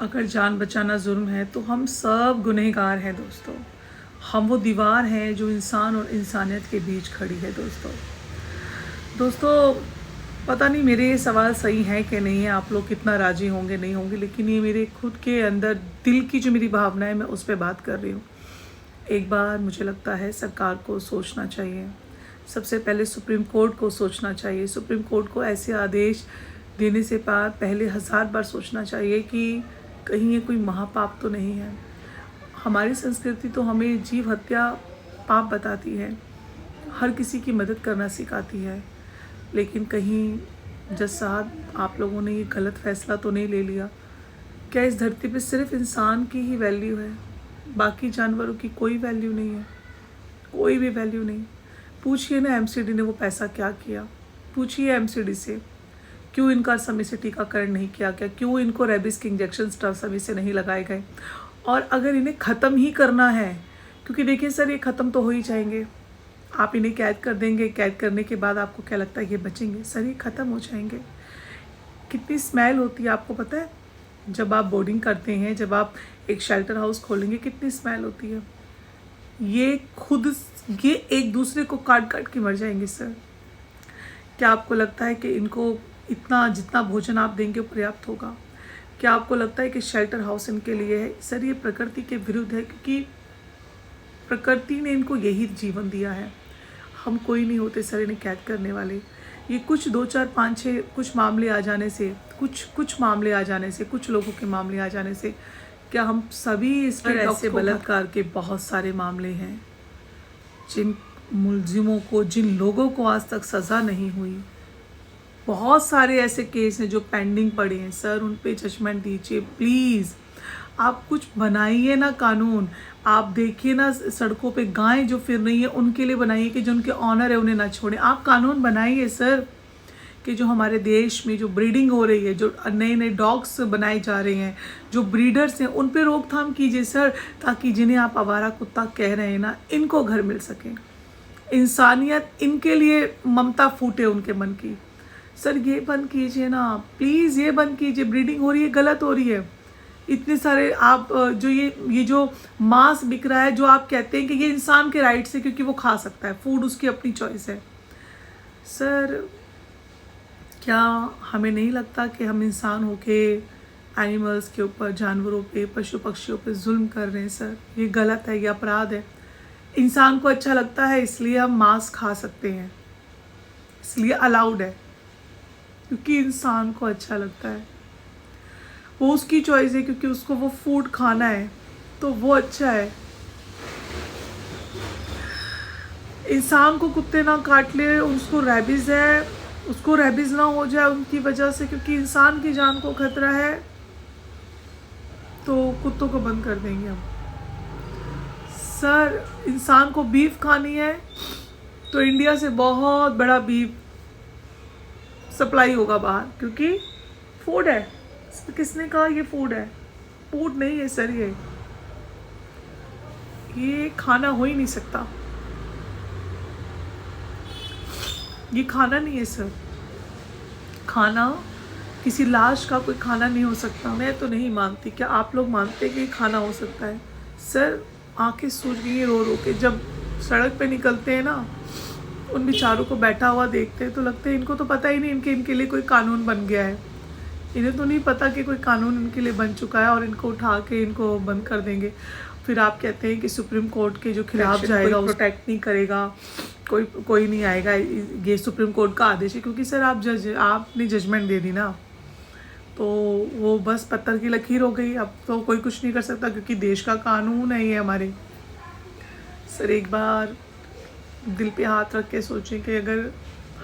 अगर जान बचाना जुर्म है तो हम सब गुनहगार हैं दोस्तों। हम वो दीवार हैं जो इंसान और इंसानियत के बीच खड़ी है दोस्तों। दोस्तों, पता नहीं मेरे ये सवाल सही है कि नहीं है, आप लोग कितना राजी होंगे नहीं होंगे, लेकिन ये मेरे खुद के अंदर दिल की जो मेरी भावना है मैं उस पर बात कर रही हूँ। एक बार मुझे लगता है सरकार को सोचना चाहिए, सबसे पहले सुप्रीम कोर्ट को सोचना चाहिए। सुप्रीम कोर्ट को ऐसे आदेश देने से पहले 1000 बार सोचना चाहिए कि कहीं ये कोई महापाप तो नहीं है। हमारी संस्कृति तो हमें जीव हत्या पाप बताती है, हर किसी की मदद करना सिखाती है, लेकिन कहीं जज साहब आप लोगों ने ये गलत फैसला तो नहीं ले लिया? क्या इस धरती पे सिर्फ इंसान की ही वैल्यू है, बाकी जानवरों की कोई वैल्यू नहीं है? कोई भी वैल्यू नहीं। पूछिए ना एमसीडी ने वो पैसा क्या किया, पूछिए एमसीडी से क्यों इनका समय से टीकाकरण नहीं किया गया, क्यों इनको रेबिस के इंजेक्शन समय से नहीं लगाए गए। और अगर इन्हें ख़त्म ही करना है, क्योंकि देखिए सर ये ख़त्म तो हो ही जाएंगे, आप इन्हें कैद कर देंगे, कैद करने के बाद आपको क्या लगता है ये बचेंगे? सर ये ख़त्म हो जाएंगे। कितनी स्मेल होती है आपको पता है? जब आप बोर्डिंग करते हैं, जब आप एक शेल्टर हाउस खोलेंगे, कितनी स्मेल होती है। ये एक दूसरे को काट काट के मर जाएंगे सर। क्या आपको लगता है कि इनको इतना जितना भोजन आप देंगे पर्याप्त होगा? क्या आपको लगता है कि शेल्टर हाउस इनके लिए है? सर ये प्रकृति के विरुद्ध है, क्योंकि प्रकृति ने इनको यही जीवन दिया है। हम कोई नहीं होते सर इन्हें कैद करने वाले। ये कुछ 2 4 5 6 कुछ मामले आ जाने से, कुछ मामले आ जाने से, कुछ लोगों के मामले आ जाने से क्या हम सभी इसके ऐसे बलात्कार के बहुत सारे मामले हैं जिन मुलजिमों को, जिन लोगों को आज तक सज़ा नहीं हुई। बहुत सारे ऐसे केस हैं जो पेंडिंग पड़े हैं सर, उन पे जजमेंट दीजिए प्लीज़। आप कुछ बनाइए ना कानून। आप देखिए ना सड़कों पे गायें जो फिर रही है उनके लिए बनाइए कि जो उनके ऑनर है उन्हें ना छोड़ें। आप कानून बनाइए सर कि जो हमारे देश में जो ब्रीडिंग हो रही है, जो नए नए डॉग्स बनाए जा रहे हैं, जो ब्रीडर्स हैं, उन पे रोकथाम कीजिए सर, ताकि जिन्हें आप आवारा कुत्ता कह रहे हैं ना, इनको घर मिल सके। इंसानियत इनके लिए ममता फूटे उनके मन की। सर ये बंद कीजिए ना प्लीज़, ये बंद कीजिए। ब्रीडिंग हो रही है, गलत हो रही है। इतने सारे आप जो ये जो मांस बिक रहा है, जो आप कहते हैं कि ये इंसान के राइट्स है क्योंकि वो खा सकता है, फूड उसकी अपनी चॉइस है। सर क्या हमें नहीं लगता कि हम इंसान होके एनिमल्स के ऊपर, जानवरों पे, पशु पक्षियों पे जुल्म कर रहे हैं? सर ये गलत है, ये अपराध है। इंसान को अच्छा लगता है इसलिए हम मांस खा सकते हैं, इसलिए अलाउड है क्योंकि इंसान को अच्छा लगता है, वो उसकी चॉइस है, क्योंकि उसको वो फूड खाना है तो वो अच्छा है। इंसान को कुत्ते ना काट ले, उसको रेबीज है, उसको रेबीज ना हो जाए उनकी वजह से, क्योंकि इंसान की जान को खतरा है, तो कुत्तों को बंद कर देंगे हम। सर इंसान को बीफ खानी है तो इंडिया से बहुत बड़ा बीफ सप्लाई होगा बाहर, क्योंकि फूड है। किसने कहा ये फूड है? फूड नहीं है सर, ये खाना हो ही नहीं सकता, ये खाना नहीं है सर। खाना किसी लाश का कोई खाना नहीं हो सकता। मैं तो नहीं मानती। क्या आप लोग मानते हैं कि खाना हो सकता है? सर आंखें सूज गई हैं रो रो के। जब सड़क पे निकलते हैं ना, उन बेचारों को बैठा हुआ देखते हैं तो लगता है इनको तो पता ही नहीं इनके लिए कोई कानून बन गया है। इन्हें तो नहीं पता कि कोई कानून इनके लिए बन चुका है और इनको उठा के इनको बंद कर देंगे। फिर आप कहते हैं कि सुप्रीम कोर्ट के जो खिलाफ जाएगा वो प्रोटेक्ट नहीं करेगा, कोई नहीं आएगा, ये सुप्रीम कोर्ट का आदेश है। क्योंकि सर आपने जजमेंट दे दी ना, तो वो बस पत्थर की लकीर हो गई। अब तो कोई कुछ नहीं कर सकता क्योंकि देश का कानून है ये हमारे। सर एक बार दिल पे हाथ रख के सोचें कि अगर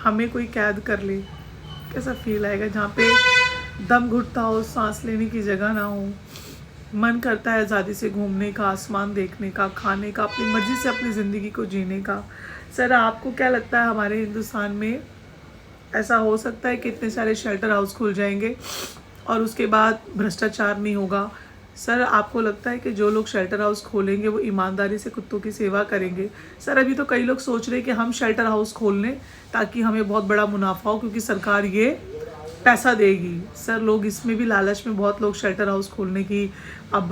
हमें कोई कैद कर ले कैसा फील आएगा, जहाँ पे दम घुटता हो, सांस लेने की जगह ना हो, मन करता है आज़ादी से घूमने का, आसमान देखने का, खाने का, अपनी मर्ज़ी से अपनी ज़िंदगी को जीने का। सर आपको क्या लगता है हमारे हिंदुस्तान में ऐसा हो सकता है कि इतने सारे शेल्टर हाउस खुल जाएंगे और उसके बाद भ्रष्टाचार नहीं होगा? सर आपको लगता है कि जो लोग शेल्टर हाउस खोलेंगे वो ईमानदारी से कुत्तों की सेवा करेंगे? सर अभी तो कई लोग सोच रहे हैं कि हम शेल्टर हाउस खोल लें ताकि हमें बहुत बड़ा मुनाफा हो, क्योंकि सरकार ये पैसा देगी। सर लोग इसमें भी लालच में बहुत लोग शेल्टर हाउस खोलने की अब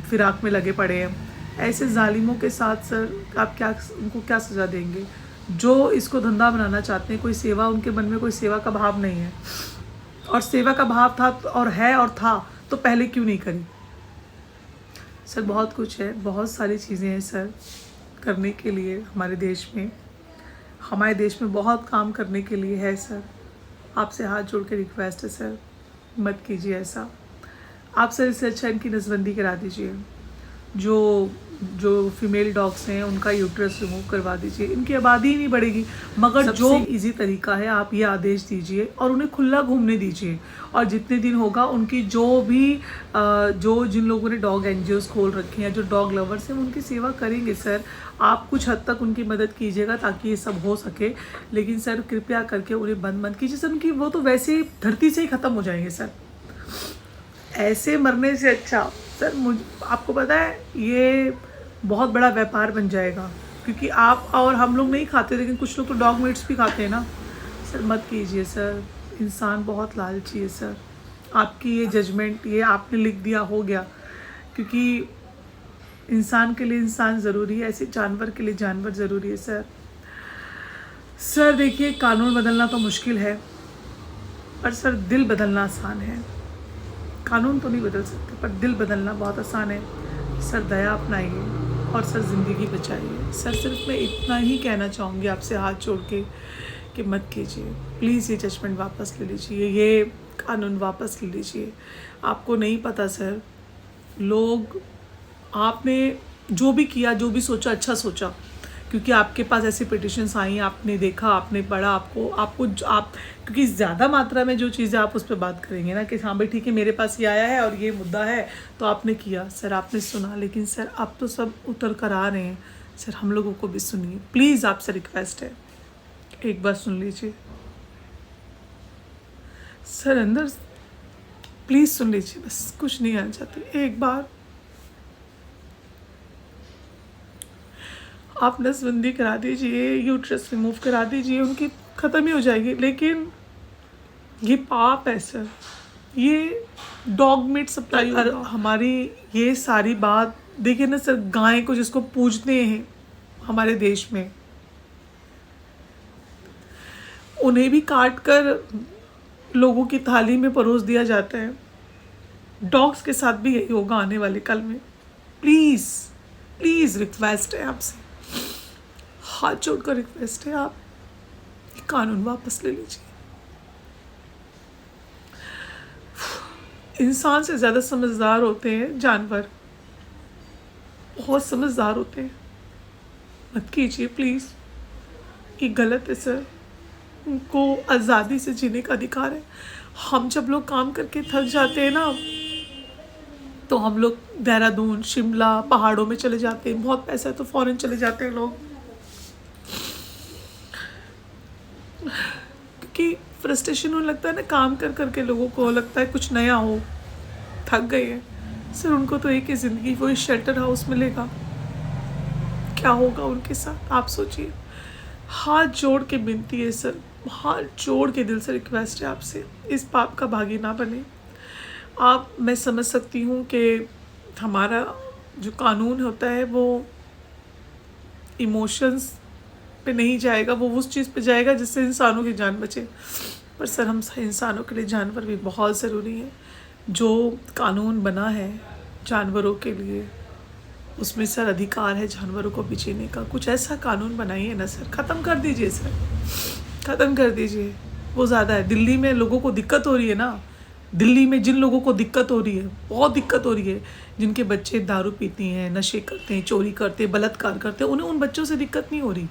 फिराक में लगे पड़े हैं। ऐसे जालिमों के साथ सर आप क्या उनको क्या सज़ा देंगे? जो इसको धंधा बनाना चाहते हैं, कोई सेवा उनके मन में कोई सेवा का भाव नहीं है, और सेवा का भाव था और है और था तो पहले क्यों नहीं करी? सर बहुत कुछ है, बहुत सारी चीज़ें हैं सर करने के लिए हमारे देश में बहुत काम करने के लिए है सर। आपसे हाथ जोड़ के रिक्वेस्ट है सर, मत कीजिए ऐसा। आप सर इससे अच्छा इनकी नसबंदी करा दीजिए। जो फीमेल डॉग्स हैं उनका यूट्रस रिमूव करवा दीजिए, इनकी आबादी ही नहीं बढ़ेगी। मगर जो इजी तरीका है आप ये आदेश दीजिए और उन्हें खुला घूमने दीजिए, और जितने दिन होगा उनकी जिन लोगों ने डॉग एनजीओज खोल रखे हैं, जो डॉग लवर्स हैं, उनकी सेवा करेंगे सर। आप कुछ हद तक उनकी मदद कीजिएगा ताकि ये सब हो सके, लेकिन सर कृपया करके उन्हें बंद मत कीजिए सर। उनकी वो तो वैसे ही धरती से ही ख़त्म हो जाएंगे सर। ऐसे मरने से अच्छा सर आपको पता है ये बहुत बड़ा व्यापार बन जाएगा, क्योंकि आप और हम लोग नहीं खाते, लेकिन कुछ लोग तो डॉग मीट्स भी खाते हैं ना सर। मत कीजिए सर, इंसान बहुत लालची है सर। आपकी ये जजमेंट, ये आपने लिख दिया, हो गया, क्योंकि इंसान के लिए इंसान ज़रूरी है, ऐसे जानवर के लिए जानवर ज़रूरी है सर। सर देखिए, कानून बदलना तो मुश्किल है, पर सर दिल बदलना आसान है। कानून तो नहीं बदल सकते, पर दिल बदलना बहुत आसान है सर। दया अपनाइए और सर ज़िंदगी बचाइए सर। सिर्फ मैं इतना ही कहना चाहूँगी आपसे हाथ जोड़ के कि मत कीजिए प्लीज़। ये जजमेंट वापस ले लीजिए, ये कानून वापस ले लीजिए। आपको नहीं पता सर, लोग आपने जो भी किया, जो भी सोचा, अच्छा सोचा, क्योंकि आपके पास ऐसी पिटिशन्स आई, आपने देखा, आपने पढ़ा, आप क्योंकि ज़्यादा मात्रा में जो चीज़ें आप उस पर बात करेंगे ना कि हाँ भाई ठीक है मेरे पास ये आया है और ये मुद्दा है, तो आपने किया सर, आपने सुना। लेकिन सर अब तो सब उतर कर आ रहे हैं सर, हम लोगों को भी सुनिए प्लीज़। आपसे रिक्वेस्ट है, एक बार सुन लीजिए सर, अंदर प्लीज़ सुन लीजिए, बस कुछ नहीं कहना चाहती। एक बार आप नसबंदी करा दीजिए, यूट्रस रिमूव करा दीजिए, उनकी ख़त्म ही हो जाएगी। लेकिन ये पाप है सर, ये डॉग मीट सप्लाई। हमारी ये सारी बात देखिए ना सर, गाय को जिसको पूजते हैं हमारे देश में, उन्हें भी काट कर लोगों की थाली में परोस दिया जाता है। डॉग्स के साथ भी यही होगा आने वाले कल में। प्लीज़ प्लीज़ रिक्वेस्ट है आपसे, हाथ जोड़कर रिक्वेस्ट है, आप कानून वापस ले लीजिए। इंसान से ज़्यादा समझदार होते हैं जानवर, बहुत समझदार होते हैं। मत कीजिए प्लीज़, ये गलत है सर। उनको आज़ादी से जीने का अधिकार है। हम जब लोग काम करके थक जाते हैं ना, तो हम लोग देहरादून, शिमला, पहाड़ों में चले जाते हैं। बहुत पैसा है तो फॉरेन चले जाते हैं लोग, क्योंकि फ्रस्ट्रेशन होने लगता है ना काम कर करके। लोगों को लगता है कुछ नया हो, थक गए हैं सर। उनको तो एक ही ज़िंदगी, वो इस शेल्टर हाउस मिलेगा, क्या होगा उनके साथ आप सोचिए। हाथ जोड़ के विनती है सर, हाथ जोड़ के दिल से रिक्वेस्ट है आपसे, इस पाप का भागी ना बने आप। मैं समझ सकती हूँ कि हमारा जो कानून होता है वो इमोशंस पे नहीं जाएगा, वो उस चीज़ पे जाएगा जिससे इंसानों की जान बचे। पर सर हम इंसानों के लिए जानवर भी बहुत ज़रूरी है। जो कानून बना है जानवरों के लिए, उसमें सर अधिकार है जानवरों को भी जीने का। कुछ ऐसा कानून बनाइए ना सर, ख़त्म कर दीजिए सर, ख़त्म कर दीजिए। वो ज़्यादा है। दिल्ली में लोगों को दिक्कत हो रही है ना, दिल्ली में जिन लोगों को दिक्कत हो रही है, बहुत दिक्कत हो रही है, जिनके बच्चे दारू पीती हैं, नशे करते हैं, चोरी करते हैं, बलात्कार करते हैं, उन्हें उन बच्चों से दिक्कत नहीं हो रही,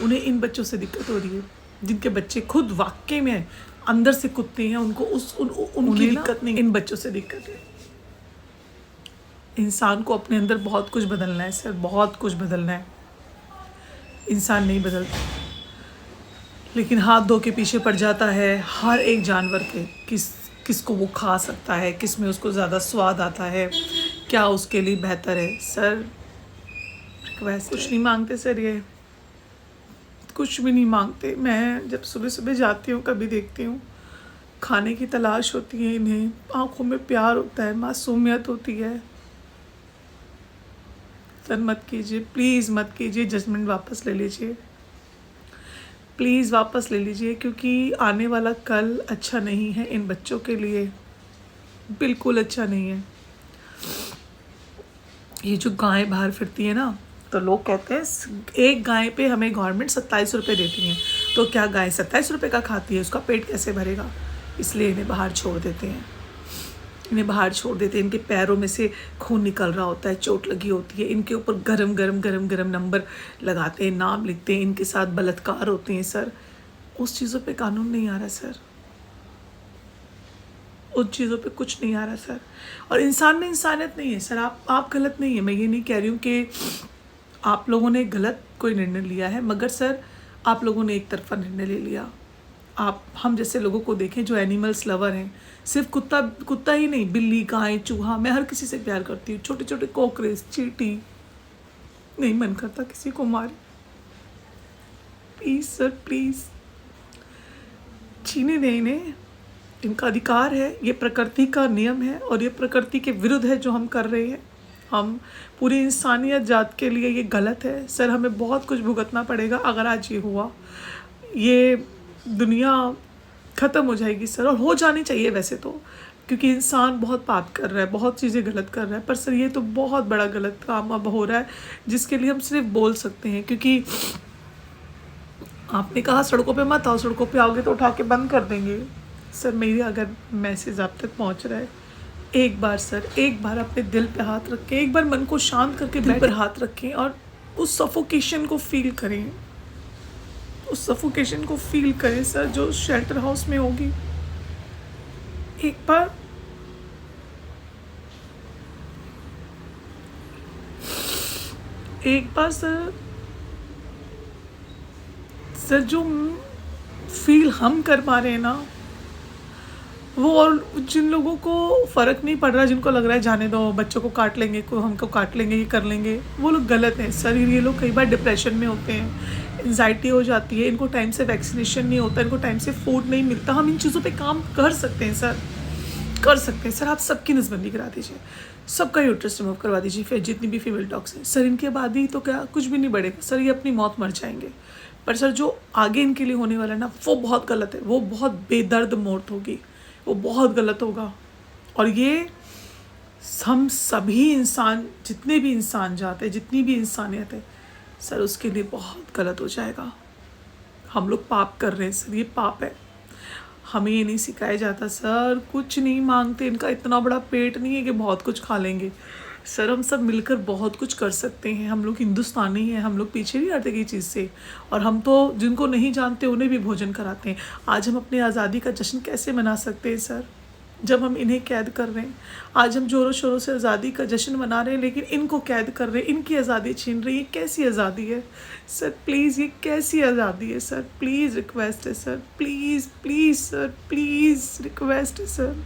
उन्हें इन बच्चों से दिक्कत हो रही है। जिनके बच्चे खुद वाकई में अंदर से कुत्ते हैं, उनको उनकी दिक्कत नहीं, इन बच्चों से दिक्कत है। इंसान को अपने अंदर बहुत कुछ बदलना है सर, बहुत कुछ बदलना है। इंसान नहीं बदलता, लेकिन हाथ धो के पीछे पड़ जाता है हर एक जानवर के। किसको वो खा सकता है, किस में उसको ज़्यादा स्वाद आता है, क्या उसके लिए बेहतर है। सर रिक्वेस्ट, कुछ नहीं मांगते सर, ये कुछ भी नहीं मांगते। मैं जब सुबह सुबह जाती हूँ, कभी देखती हूँ खाने की तलाश होती है इन्हें, आँखों में प्यार होता है, मासूमियत होती है। सर मत कीजिए, प्लीज़ मत कीजिए, जजमेंट वापस ले लीजिए, प्लीज़ वापस ले लीजिए, क्योंकि आने वाला कल अच्छा नहीं है इन बच्चों के लिए, बिल्कुल अच्छा नहीं है। ये जो गायें बाहर फिरती है ना, तो लोग कहते हैं एक गाय पे हमें गवर्नमेंट 27 रुपये देती है, तो क्या गाय 27 रुपये का खाती है, उसका पेट कैसे भरेगा? इसलिए इन्हें बाहर छोड़ देते हैं, इन्हें बाहर छोड़ देते हैं। इनके पैरों में से खून निकल रहा होता है, चोट लगी होती है, इनके ऊपर गरम नंबर लगाते हैं, नाम लिखते हैं, इनके साथ बलात्कार होते हैं। सर उस चीज़ों पे कानून नहीं आ रहा सर, उन चीज़ों पे कुछ नहीं आ रहा सर। और इंसान में इंसानियत नहीं है सर। आप गलत नहीं है, मैं ये नहीं कह रही हूँ कि आप लोगों ने गलत कोई निर्णय लिया है, मगर सर आप लोगों ने एक तरफा निर्णय ले लिया। आप हम जैसे लोगों को देखें जो एनिमल्स लवर हैं, सिर्फ कुत्ता ही नहीं, बिल्ली, गाय, चूहा, मैं हर किसी से प्यार करती हूँ। छोटे छोटे कॉकरोच, चींटी, नहीं मन करता किसी को मारे। प्लीज़ सर, प्लीज़ छीने दें इन्हें, इनका अधिकार है, ये प्रकृति का नियम है और ये प्रकृति के विरुद्ध है जो हम कर रहे हैं। हम पूरी इंसानियत जात के लिए ये गलत है सर। हमें बहुत कुछ भुगतना पड़ेगा अगर आज ये हुआ। ये दुनिया ख़त्म हो जाएगी सर, और हो जानी चाहिए वैसे तो, क्योंकि इंसान बहुत पाप कर रहा है, बहुत चीज़ें गलत कर रहा है। पर सर ये तो बहुत बड़ा गलत काम अब हो रहा है, जिसके लिए हम सिर्फ बोल सकते हैं। क्योंकि आपने कहा सड़कों पे मत आओ, सड़कों पे आओगे तो उठा के बंद कर देंगे। सर मेरी अगर मैसेज आप तक पहुंच रहा है, एक बार सर, एक बार अपने दिल पे हाथ रखें, एक बार मन को शांत करके दिल पर हाथ रखें और उस सफोकेशन को फील करें, उस सफोकेशन को फील करें सर, जो शेल्टर हाउस में होगी। एक बार सर जो फील हम कर पा रहे हैं ना, वो, और जिन लोगों को फ़र्क नहीं पड़ रहा, जिनको लग रहा है जाने दो, बच्चों को काट लेंगे, को हमको काट लेंगे, ये कर लेंगे, वो लोग गलत हैं सर। ये लोग कई बार डिप्रेशन में होते हैं, एंजाइटी हो जाती है, इनको टाइम से वैक्सीनेशन नहीं होता, इनको टाइम से फूड नहीं मिलता। हम इन चीज़ों पे काम कर सकते हैं सर, कर सकते हैं सर। आप सबकी नसबंदी करा दीजिए, सबका यूट्रस रिमूव करवा दीजिए, फिर जितनी भी फीमेल डॉग्स हैं सर, इनके बाद ही तो क्या कुछ भी नहीं बढ़ेगा सर, ये अपनी मौत मर जाएंगे। पर सर जो आगे इनके लिए होने वाला है ना, वो बहुत गलत है, वो बहुत बेदर्द मौत होगी, वो बहुत गलत होगा। और ये हम सभी इंसान, जितने भी इंसान जाते हैं, जितनी भी इंसानियत है सर, उसके लिए बहुत गलत हो जाएगा। हम लोग पाप कर रहे हैं सर, ये पाप है। हमें ये नहीं सिखाया जाता सर, कुछ नहीं मांगते, इनका इतना बड़ा पेट नहीं है कि बहुत कुछ खा लेंगे सर। हम सब मिलकर बहुत कुछ कर सकते हैं, हम लोग हिंदुस्तानी हैं, हम लोग पीछे नहीं हटते किसी चीज़ से। और हम तो जिनको नहीं जानते उन्हें भी भोजन कराते हैं। आज हम अपनी आज़ादी का जश्न कैसे मना सकते हैं सर, जब हम इन्हें कैद कर रहे हैं? आज हम ज़ोरों शोरों से आज़ादी का जश्न मना रहे हैं, लेकिन इनको कैद कर रहे हैं, इनकी आज़ादी छीन रही है। कैसी आज़ादी है सर? प्लीज़, ये कैसी आज़ादी है सर? प्लीज़ रिक्वेस्ट है sir, please please sir, please request है सर।